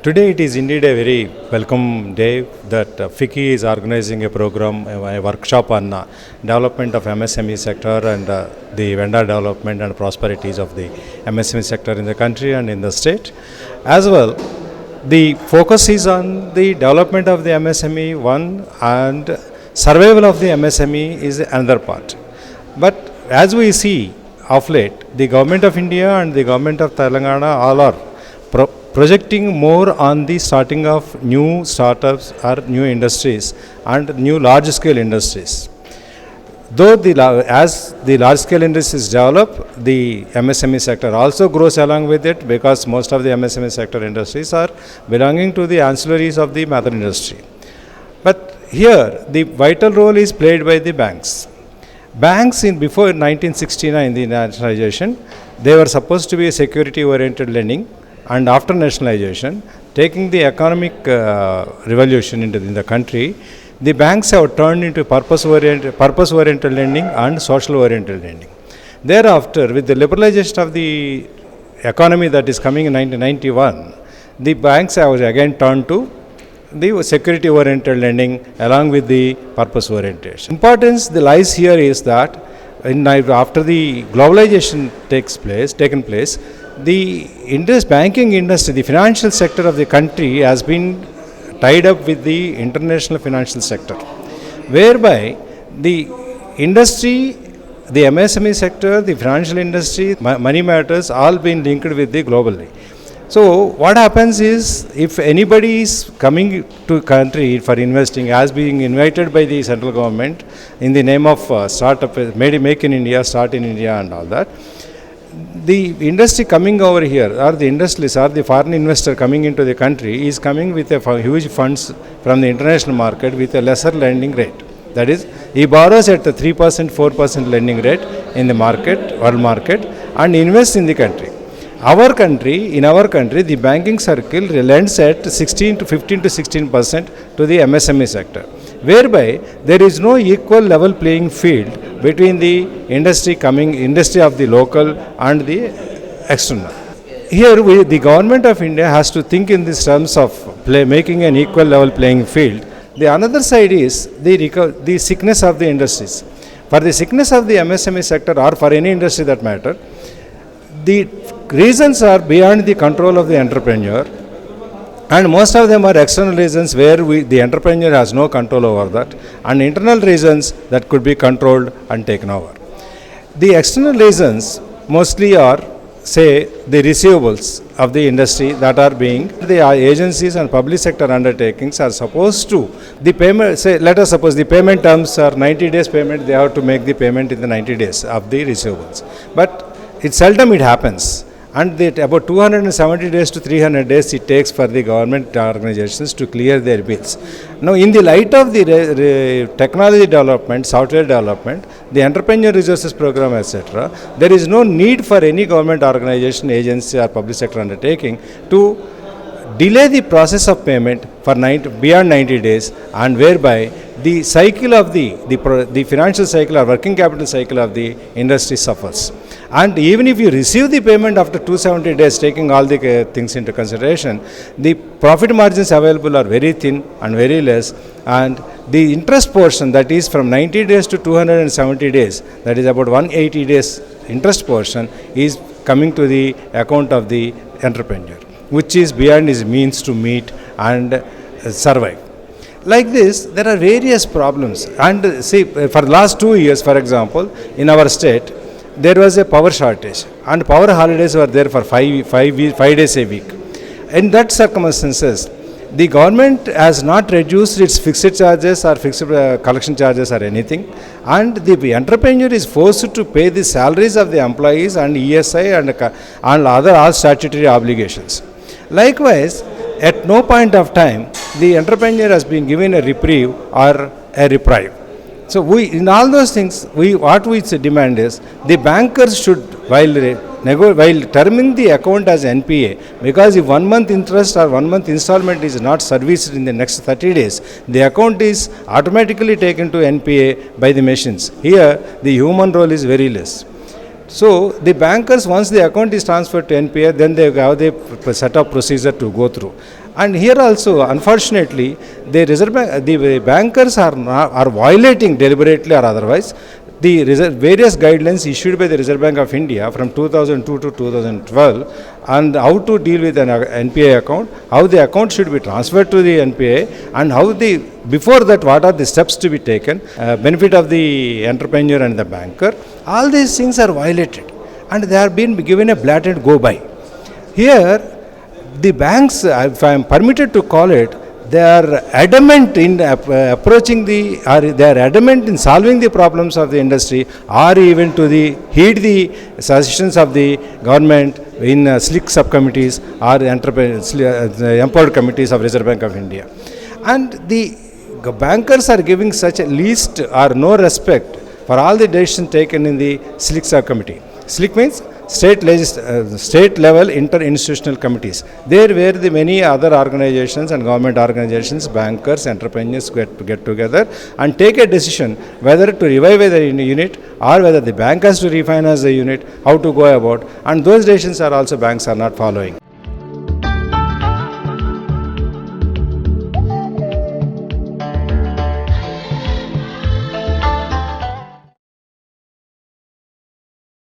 Today it is indeed a very welcome day that FICCI is organizing a program, a workshop on development of MSME sector and the vendor development and prosperities of the MSME sector in the country and in the state. As well, the focus is on the development of the MSME one and survival of the MSME is another part. But as we see of late, the government of India and the government of Telangana all are projecting more on the starting of new startups or new industries and new large scale industries. Though as the large scale industries develop, the MSME sector also grows along with it because most of the MSME sector industries are belonging to the ancillaries of the mother industry. But here the vital role is played by the banks. Banks before 1969, the nationalization, they were supposed to be a security oriented lending. And after nationalization, taking the economic revolution in the country, the banks have turned into purpose-oriented lending and social-oriented lending. Thereafter, with the liberalization of the economy that is coming in 1991, the banks have again turned to the security-oriented lending along with the purpose orientation. Importance lies here is that after the globalization taken place, the banking industry, the financial sector of the country has been tied up with the international financial sector, whereby the industry, the MSME sector, the financial industry, money matters all been linked with the globally. So what happens is, if anybody is coming to country for investing, as being invited by the central government in the name of startup, make in India, start in India and all that, the industry coming over here or the industrialists or the foreign investor coming into the country is coming with a huge funds from the international market with a lesser lending rate. That is, he borrows at the 3%, 4% lending rate in the market, world market, and invests in the country. In our country, the banking circle lends at 15 to 16% to the MSME sector, whereby there is no equal level playing field between the industry of the local and the external. Here, the government of India has to think in these terms of making an equal level playing field. The another side is the sickness of the industries. For the sickness of the MSME sector or for any industry that matter, the reasons are beyond the control of the entrepreneur, and most of them are external reasons where the entrepreneur has no control over that, and internal reasons that could be controlled and taken over. The external reasons mostly are, say, the receivables of the industry that are being, the agencies and public sector undertakings are supposed to, the payment, say, let us suppose the payment terms are 90 days payment, they have to make the payment in the 90 days of the receivables. But seldom it happens. And about 270 days to 300 days it takes for the government organizations to clear their bills. Now, in the light of the technology development, software development, the entrepreneur resources program, etc., there is no need for any government organization, agency or public sector undertaking to delay the process of payment for beyond 90 days, and whereby the cycle of the financial cycle or working capital cycle of the industry suffers. And even if you receive the payment after 270 days, taking all the things into consideration, the profit margins available are very thin and very less, and the interest portion, that is from 90 days to 270 days, that is about 180 days interest portion, is coming to the account of the entrepreneur, which is beyond his means to meet and survive. Like this, there are various problems. And see, for the last 2 years, for example, in our state, there was a power shortage and power holidays were there for 5 days a week. In that circumstances, the government has not reduced its fixed charges or fixed collection charges or anything, and the entrepreneur is forced to pay the salaries of the employees and ESI and other all statutory obligations. Likewise, at no point of time, the entrepreneur has been given a reprieve or a reprieve. So in all those things, what we demand is the bankers should, while terming the account as NPA, because if 1 month interest or 1 month installment is not serviced in the next 30 days, the account is automatically taken to NPA by the machines. Here, the human role is very less. So the bankers, once the account is transferred to NPA, then they have the set of procedure to go through. And here also, unfortunately, the bankers are violating deliberately or otherwise the various guidelines issued by the Reserve Bank of India from 2002 to 2012 and how to deal with an NPA account, how the account should be transferred to the NPA, and how before that what are the steps to be taken, benefit of the entrepreneur and the banker. All these things are violated and they are being given a blatant go by. Here, the banks, if I am permitted to call it, they are adamant in approaching they are adamant in solving the problems of the industry, or even to heed the suggestions of the government in slick subcommittees or empowered committees of Reserve Bank of India. And the bankers are giving such a least or no respect for all the decisions taken in the slick subcommittee. Slick means state level interinstitutional committees. There where the many other organizations and government organizations, bankers, entrepreneurs get together and take a decision whether to revive the unit or whether the bank has to refinance the unit, how to go about, and those decisions are also banks are not following.